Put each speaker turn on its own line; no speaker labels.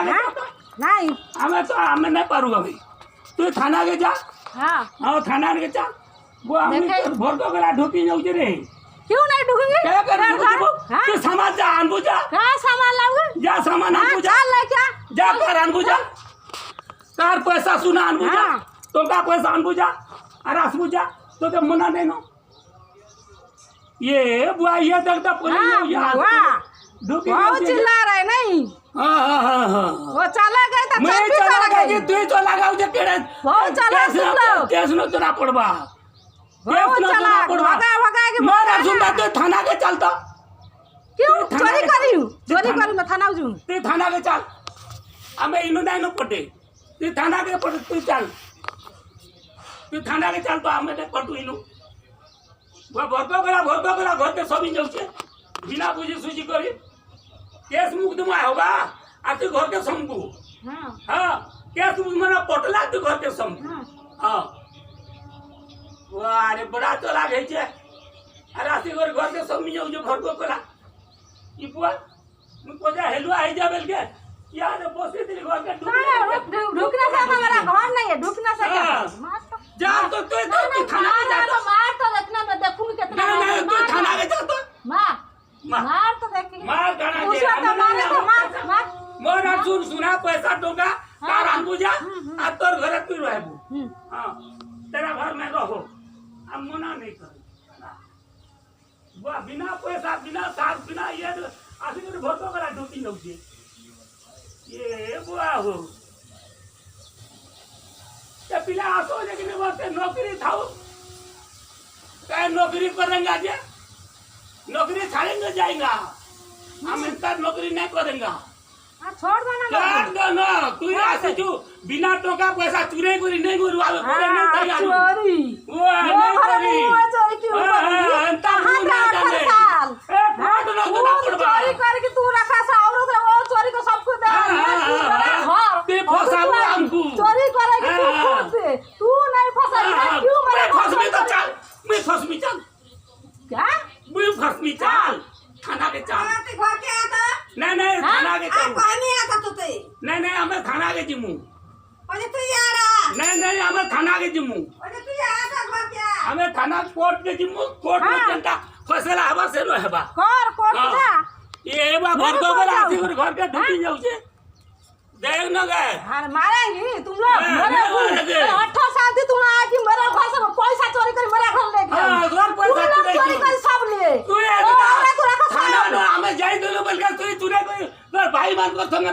थाना के
नहीं
हमें तो हमें नहीं पारूंगा भाई तू थाना के जा
हाँ
हाँ थाना के जा वो हम भर दो गला ढोकी जाऊ रे
क्यों नहीं ढूंढेंगे
क्या कर तू सामान जा अनबू जा
क्या सामान लाओगे
जा सामान अनबू जा
चल ले क्या
जा कर अनबू जा कार पैसा सुना अनबू जा तो का पैसा अनबू जा अरस बुझा तो मना नहीं नो ये बुआ ये देखता पुलिस
वो चिल्ला रहे नहीं वो चला गया था
मैं चला गया तू तो लगाओ जे केड़े
वो चला सुन
केस न तोरा पड़बा
वो चला भगा भगा के
मारा सुनता तो थाना के चलता
क्यों चोरी करी मैं थाना जाऊं
तू थाना के चल हमें इनो नहीं नो पटे तू थाना के पटे तू चल तू थाना के चल तो हमें नहीं पटू इनो वो भरतो करा घर के सब जाऊ छे बिना बुझी सुझी करी केस मुक्त में होगा आ तू घर के समझू हाँ केस मुक्त में पटला तू घर के समझू हाँ वो अरे बड़ा चला गई छे अरे आसी घर के सब जाऊ जो भरतो करा ई बुआ मुझको जा हेलुआ है जा बेल के यार बसे तेरे घर के
ढुकना से हमारा घर नहीं है ढुकना से
जा तो तू थाना के जा तो
मार तो देखना मैं देखूंगी कितना
नहीं तू थाना के जा तो
मार तो देखेंगे
मार गाना दे
तो मारे तो मार
मोरा सुना पैसा टोका कार हम बुझा आ तोर घर तू रहबू हां तेरा घर में रहो हम मना नहीं कर वो बिना पैसा बिना साथ बिना ये आसी के भोतो करा ड्यूटी न छे ये बुआ हो ये पिला आसो लेकिन वो नौकरी थाओ क्या नौकरी करेंगे जे नौकरी छाड़ेंगे जाएगा हम इनका नौकरी नहीं करेंगे
छोड़ दो
ना तू ऐसे जो बिना टोका पैसा चुरे कोई नहीं गुरु आवे कोई नहीं तैयार
चोरी
वो नहीं करी
चोरी क्यों
अंता तू ना जाने फाट ना तो ना पड़वा
चोरी करके तू रखा सा और वो चोरी को सबको दे
ते फसाओ हमको
चोरी करेगी तू खुद से तू नहीं फसाई क्यों मेरे
फसमी तो चल मैं फसमी चल
क्या
मैं फसमी चल थाना के चल
ते घर के आता
नहीं थाना के चल
पानी आता तो ते
नहीं हमें थाना के जिमू
अरे तू यारा
नहीं हमें थाना के जिमू
अरे तू यारा घर के
हमें थाना कोर्ट के जिमू कोर्ट में जनता फैसला हवा से नो हेबा
कोर्ट जा
ये बा भर दो बला घर के ढूंढी जाऊ छे देख न गए
हां मारेंगी तुम लोग मेरे 8 साल थी तुम आज मेरे घर से पैसा चोरी कर मेरे घर ले गए
हां घर पैसा
चोरी कर सब लिए
तू ये थाना हमें जाई दो बोल के तू चुरे भाई मान को संग